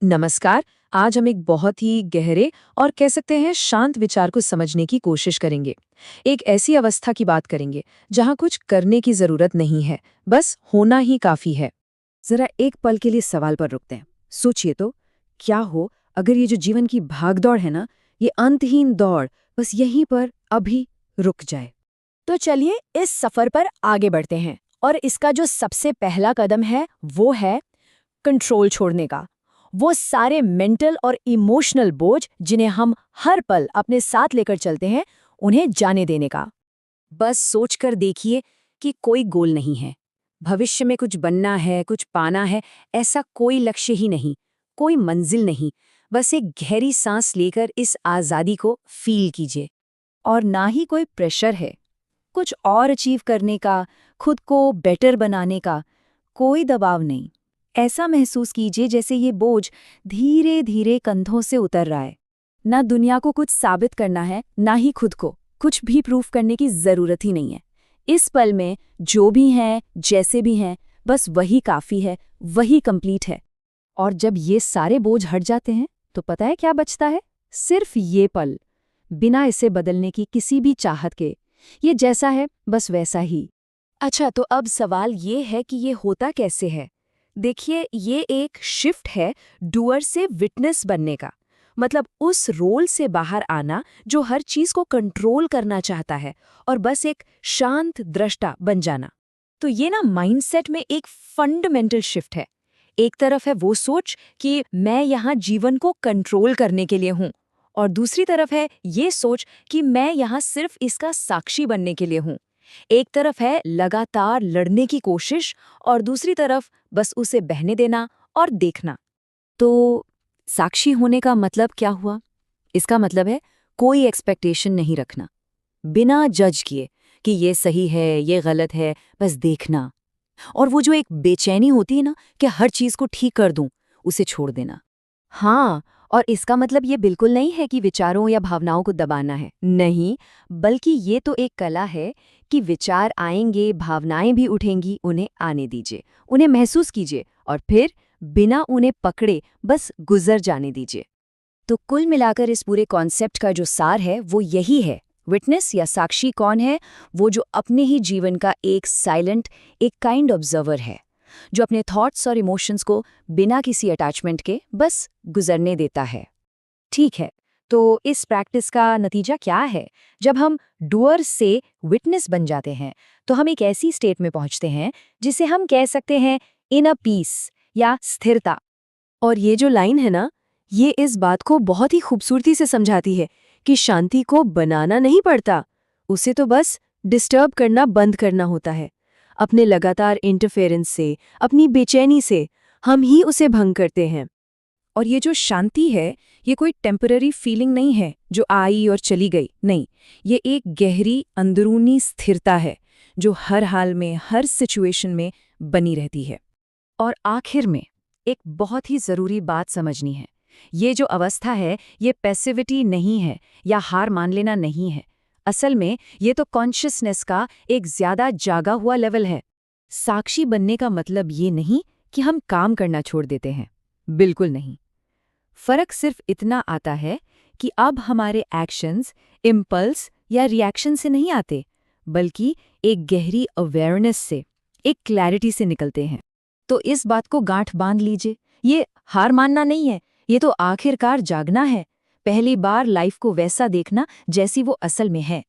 नमस्कार। आज हम एक बहुत ही गहरे और कह सकते हैं शांत विचार को समझने की कोशिश करेंगे। एक ऐसी अवस्था की बात करेंगे जहां कुछ करने की जरूरत नहीं है, बस होना ही काफी है। जरा एक पल के लिए सवाल पर रुकते हैं। सोचिए तो, क्या हो अगर ये जो जीवन की भागदौड़ है ना, ये अंतहीन दौड़ बस यहीं पर अभी रुक जाए। तो चलिए इस सफर पर आगे बढ़ते हैं और इसका जो सबसे पहला कदम है वो है कंट्रोल छोड़ने का। वो सारे मेंटल और इमोशनल बोझ जिन्हें हम हर पल अपने साथ लेकर चलते हैं, उन्हें जाने देने का। बस सोचकर देखिए कि कोई गोल नहीं है, भविष्य में कुछ बनना है, कुछ पाना है, ऐसा कोई लक्ष्य ही नहीं, कोई मंजिल नहीं। बस एक गहरी सांस लेकर इस आज़ादी को फील कीजिए। और ना ही कोई प्रेशर है कुछ और अचीव करने का, खुद को बेटर बनाने का, कोई दबाव नहीं। ऐसा महसूस कीजिए जैसे ये बोझ धीरे धीरे कंधों से उतर रहा है। ना दुनिया को कुछ साबित करना है, ना ही खुद को कुछ भी प्रूफ करने की जरूरत ही नहीं है। इस पल में जो भी हैं, जैसे भी हैं, बस वही काफी है, वही कंप्लीट है। और जब ये सारे बोझ हट जाते हैं तो पता है क्या बचता है? सिर्फ ये पल, बिना इसे बदलने की किसी भी चाहत के। ये जैसा है बस वैसा ही। अच्छा, तो अब सवाल ये है कि ये होता कैसे है? देखिए, ये एक शिफ्ट है डूअर से विटनेस बनने का। मतलब उस रोल से बाहर आना जो हर चीज को कंट्रोल करना चाहता है और बस एक शांत दृष्टा बन जाना। तो ये ना माइंडसेट में एक फंडामेंटल शिफ्ट है। एक तरफ है वो सोच कि मैं यहाँ जीवन को कंट्रोल करने के लिए हूँ, और दूसरी तरफ है ये सोच कि मैं यहाँ सिर्फ इसका साक्षी बनने के लिए हूँ। एक तरफ है लगातार लड़ने की कोशिश और दूसरी तरफ बस उसे बहने देना और देखना। तो साक्षी होने का मतलब क्या हुआ? इसका मतलब है कोई एक्सपेक्टेशन नहीं रखना, बिना जज किए कि ये सही है, ये गलत है, बस देखना। और वो जो एक बेचैनी होती है ना कि हर चीज को ठीक कर दूं, उसे छोड़ देना। हाँ, और इसका मतलब ये बिल्कुल नहीं है कि विचारों या भावनाओं को दबाना है, नहीं, बल्कि ये तो एक कला है कि विचार आएंगे, भावनाएं भी उठेंगी, उन्हें आने दीजिए, उन्हें महसूस कीजिए और फिर बिना उन्हें पकड़े बस गुजर जाने दीजिए। तो कुल मिलाकर इस पूरे कॉन्सेप्ट का जो सार है वो यही है। विटनेस या साक्षी कौन है? वो जो अपने ही जीवन का एक साइलेंट, एक काइंड ऑब्जर्वर है, जो अपने थॉट्स और इमोशंस को बिना किसी अटैचमेंट के बस गुजरने देता है। ठीक है, तो इस प्रैक्टिस का नतीजा क्या है? जब हम डूअर से विटनेस बन जाते हैं तो हम एक ऐसी स्टेट में पहुंचते हैं जिसे हम कह सकते हैं इनर पीस या स्थिरता। और ये जो लाइन है ना, ये इस बात को बहुत ही खूबसूरती से समझाती है कि शांति को बनाना नहीं पड़ता, उसे तो बस डिस्टर्ब करना बंद करना होता है। अपने लगातार इंटरफेरेंस से, अपनी बेचैनी से हम ही उसे भंग करते हैं। और ये जो शांति है, ये कोई टेम्पररी फीलिंग नहीं है जो आई और चली गई, नहीं, ये एक गहरी अंदरूनी स्थिरता है जो हर हाल में, हर सिचुएशन में बनी रहती है। और आखिर में एक बहुत ही जरूरी बात समझनी है। ये जो अवस्था है, ये पैसिविटी नहीं है या हार मान लेना नहीं है। असल में ये तो कॉन्शियसनेस का एक ज्यादा जागा हुआ लेवल है। साक्षी बनने का मतलब ये नहीं कि हम काम करना छोड़ देते हैं, बिल्कुल नहीं। फर्क सिर्फ इतना आता है कि अब हमारे एक्शंस इम्पल्स या रिएक्शन से नहीं आते, बल्कि एक गहरी अवेयरनेस से, एक क्लैरिटी से निकलते हैं। तो इस बात को गांठ बांध लीजिए, ये हार मानना नहीं है, ये तो आखिरकार जागना है। पहली बार लाइफ को वैसा देखना जैसी वो असल में है।